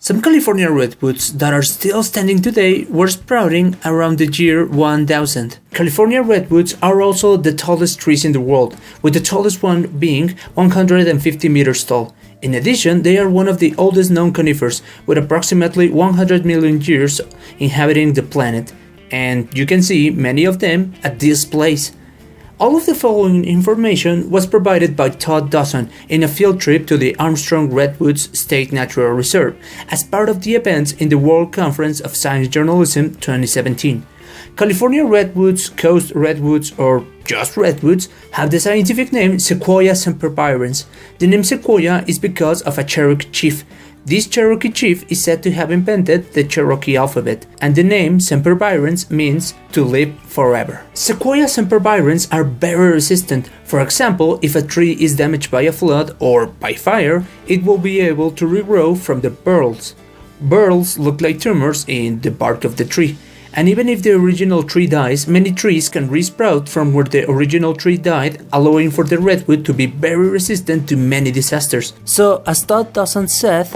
Some California redwoods that are still standing today were sprouting around the year 1000. California redwoods are also the tallest trees in the world, with the tallest one being 150 meters tall. In addition, they are one of the oldest known conifers, with approximately 100 million years inhabiting the planet, and you can see many of them at this place. All of the following information was provided by Todd Dawson in a field trip to the Armstrong Redwoods State Natural Reserve as part of the events in the World Conference of Science Journalism 2017. California redwoods, coast redwoods, or just redwoods have the scientific name Sequoia sempervirens. The name Sequoia is because of a Cherokee chief. This Cherokee chief is said to have invented the Cherokee alphabet, and the name sempervirens means to live forever. Sequoia sempervirens are very resistant. For example, if a tree is damaged by a flood or by fire, it will be able to regrow from the burls. Burls look like tumors in the bark of the tree. And even if the original tree dies, many trees can resprout from where the original tree died, allowing for the redwood to be very resistant to many disasters. So, as Todd Dawson said,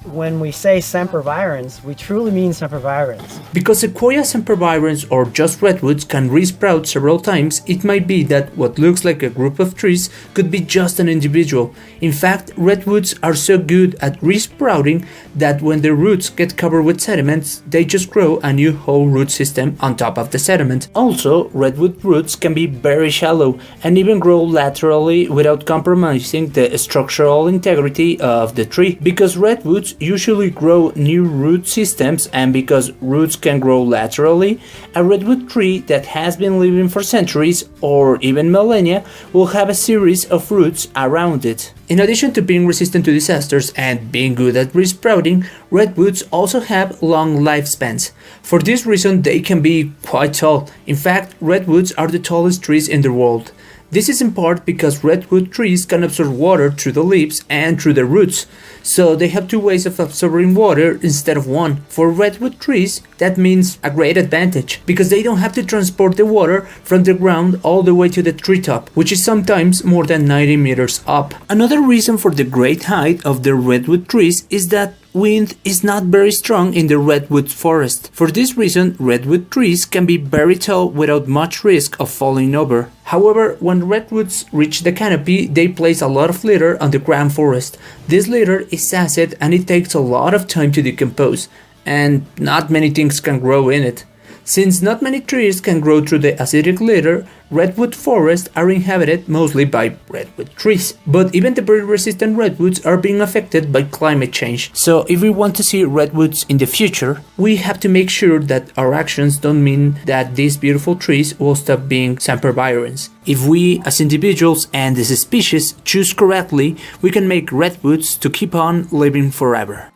when we say sempervirens, we truly mean sempervirens. Because Sequoia sempervirens or just redwoods can resprout several times, it might be that what looks like a group of trees could be just an individual. In fact, redwoods are so good at resprouting that when their roots get covered with sediments, they just grow a new whole root system on top of the sediment. Also, redwood roots can be very shallow and even grow laterally without compromising the structural integrity of the tree. Because redwoods usually grow new root systems, and because roots can grow laterally, a redwood tree that has been living for centuries or even millennia will have a series of roots around it. In addition to being resistant to disasters and being good at resprouting, redwoods also have long lifespans. For this reason, they can be quite tall. In fact, redwoods are the tallest trees in the world. This is in part because redwood trees can absorb water through the leaves and through the roots, so they have two ways of absorbing water instead of one. For redwood trees, that means a great advantage, because they don't have to transport the water from the ground all the way to the treetop, which is sometimes more than 90 meters up. Another reason for the great height of the redwood trees is that wind is not very strong in the redwood forest. For this reason, redwood trees can be very tall without much risk of falling over. However, when redwoods reach the canopy, they place a lot of litter on the ground forest. This litter is acid and it takes a lot of time to decompose, and not many things can grow in it. Since not many trees can grow through the acidic litter, redwood forests are inhabited mostly by redwood trees. But even the very resistant redwoods are being affected by climate change. So if we want to see redwoods in the future, we have to make sure that our actions don't mean that these beautiful trees will stop being sempervirens. If we, as individuals and as a species, choose correctly, we can make redwoods to keep on living forever.